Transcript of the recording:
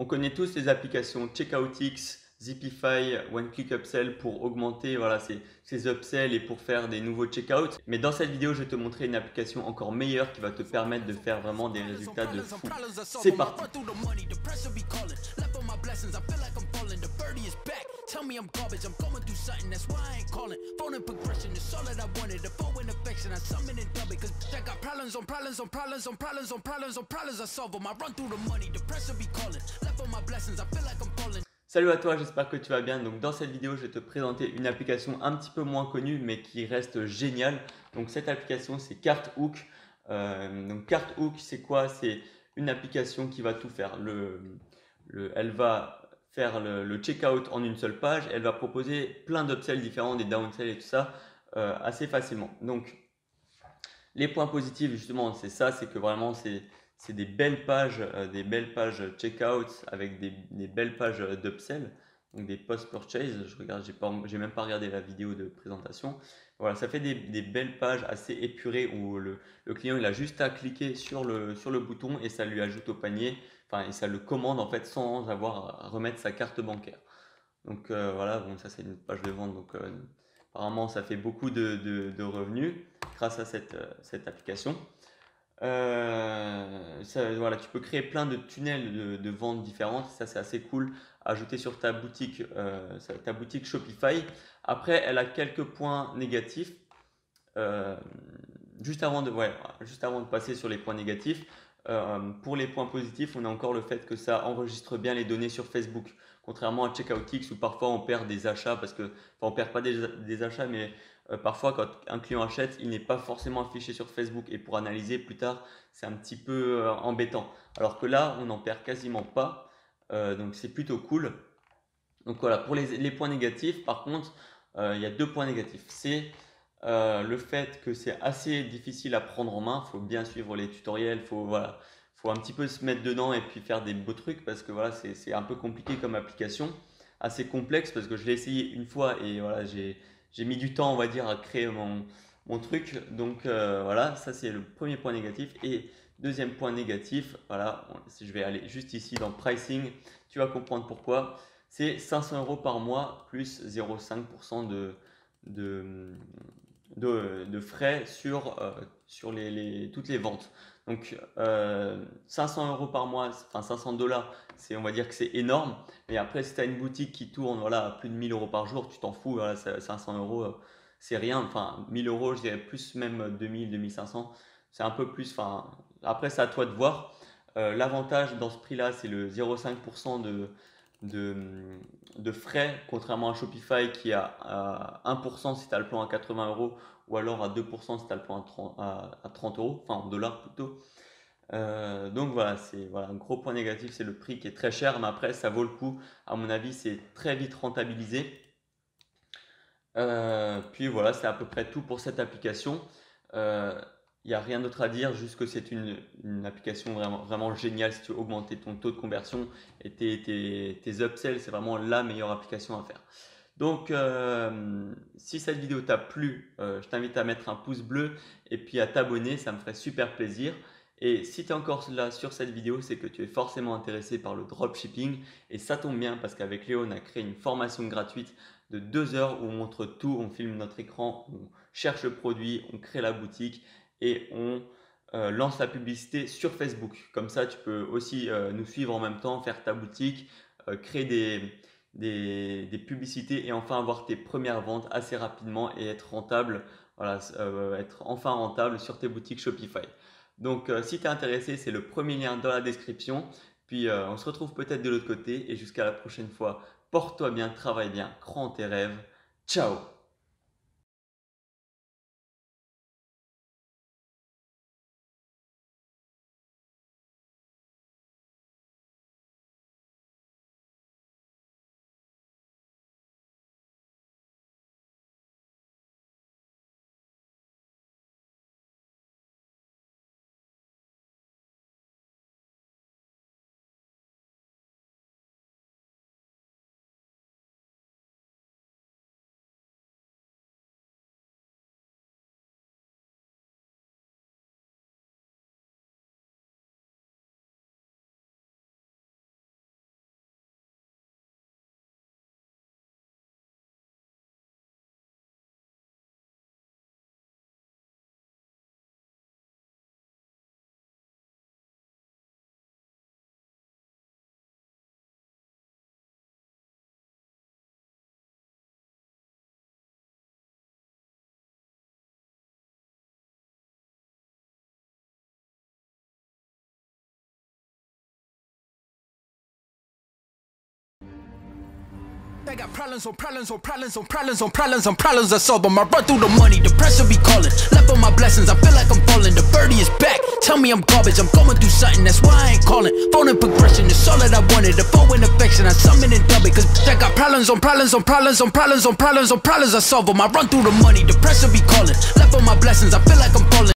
On connaît tous les applications Checkoutix, Zipify, One Click Upsell pour augmenter voilà, ces upsells et pour faire des nouveaux checkouts. Mais dans cette vidéo, je vais te montrer une application encore meilleure qui va te permettre de faire vraiment des résultats de fou. C'est parti! Tell me I'm garbage, I'm going through something, that's why I ain't calling. Phone and progression is all that I wanted. The phone and affection, I summon and dub it. Cause I got problems on problems on problems on problems on problems on problems, I solve them. I run through the money, the pressure be calling. Left on my blessings, I feel like I'm falling. Salut à toi, j'espère que tu vas bien. Donc dans cette vidéo, je vais te présenter une application un petit peu moins connue mais qui reste géniale. Donc cette application, c'est Carthook. Donc Carthook, c'est quoi? C'est une application qui va tout faire. Elle va faire le checkout en une seule page. Elle va proposer plein d'upsells différents, des downsells et tout ça assez facilement. Donc les points positifs justement, c'est ça, c'est que vraiment c'est des belles pages checkout avec des belles pages d'upsell, donc des post-purchase. Je regarde, j'ai même pas regardé la vidéo de présentation. Voilà, ça fait des belles pages assez épurées où le client il a juste à cliquer sur le bouton et ça lui ajoute au panier, enfin et ça le commande en fait sans avoir à remettre sa carte bancaire. Donc voilà, bon, ça c'est une page de vente, donc apparemment ça fait beaucoup de revenus grâce à cette application. Voilà, tu peux créer plein de tunnels de vente différentes, ça c'est assez cool, ajouter sur ta boutique Shopify. Après, elle a quelques points négatifs. Euh, juste avant de passer sur les points négatifs, pour les points positifs, on a encore le fait que ça enregistre bien les données sur Facebook. Contrairement à Checkoutix où parfois on perd des achats parce que, enfin, on perd pas des achats, mais parfois quand un client achète, il n'est pas forcément affiché sur Facebook et pour analyser plus tard, c'est un petit peu embêtant. Alors que là, on n'en perd quasiment pas, donc c'est plutôt cool. Donc voilà, pour les points négatifs, par contre, il y a deux points négatifs. C'est le fait que c'est assez difficile à prendre en main. Il faut bien suivre les tutoriels, faut un petit peu se mettre dedans et puis faire des beaux trucs parce que voilà, c'est un peu compliqué comme application, assez complexe parce que je l'ai essayé une fois et voilà, j'ai mis du temps, on va dire, à créer mon truc. Donc voilà, ça c'est le premier point négatif. Et deuxième point négatif, voilà, si je vais aller juste ici dans pricing, tu vas comprendre pourquoi. C'est 500 euros par mois plus 0,5% de, de frais sur toutes les ventes. Donc 500 euros par mois, enfin 500 dollars, on va dire que c'est énorme. Mais après, si tu as une boutique qui tourne voilà, à plus de 1000 euros par jour, tu t'en fous. Voilà, 500 euros, c'est rien. Enfin, 1000 euros, je dirais plus même 2000, 2500. C'est un peu plus. Enfin, après, c'est à toi de voir. L'avantage dans ce prix-là, c'est le 0,5% de, de frais, contrairement à Shopify qui a à 1% si tu as le plan à 80 euros ou alors à 2% si tu as le plan à 30 euros, enfin en dollars plutôt. Donc voilà, c'est voilà, un gros point négatif, c'est le prix qui est très cher, mais après ça vaut le coup. À mon avis, c'est très vite rentabilisé. Puis voilà, c'est à peu près tout pour cette application. Il n'y a rien d'autre à dire, juste que c'est une application vraiment, vraiment géniale si tu veux augmenter ton taux de conversion et tes upsells, c'est vraiment la meilleure application à faire. Donc, si cette vidéo t'a plu, je t'invite à mettre un pouce bleu et puis à t'abonner, ça me ferait super plaisir. Et si tu es encore là sur cette vidéo, c'est que tu es forcément intéressé par le dropshipping. Et ça tombe bien parce qu'avec Léo, on a créé une formation gratuite de 2 heures où on montre tout, on filme notre écran, on cherche le produit, on crée la boutique et on lance la publicité sur Facebook. Comme ça, tu peux aussi nous suivre en même temps, faire ta boutique, créer des publicités et enfin avoir tes premières ventes assez rapidement et être rentable, voilà, être enfin rentable sur tes boutiques Shopify. Donc, si tu es intéressé, c'est le premier lien dans la description. Puis, on se retrouve peut-être de l'autre côté et jusqu'à la prochaine fois. Porte-toi bien, travaille bien, crois en tes rêves. Ciao! I got problems on problems on problems on problems on problems on problems I solve them. I run through the money, the pressure be calling. Left on my blessings, I feel like I'm falling. The birdie is back, tell me I'm garbage. I'm going through something, that's why I ain't calling. Phone and progression, it's all that I wanted. The phone and affection, I summon and dub it. Cause I got problems on problems on problems on problems on problems on problems I solve them. I run through the money, the pressure be calling. Left on my blessings, I feel like I'm falling.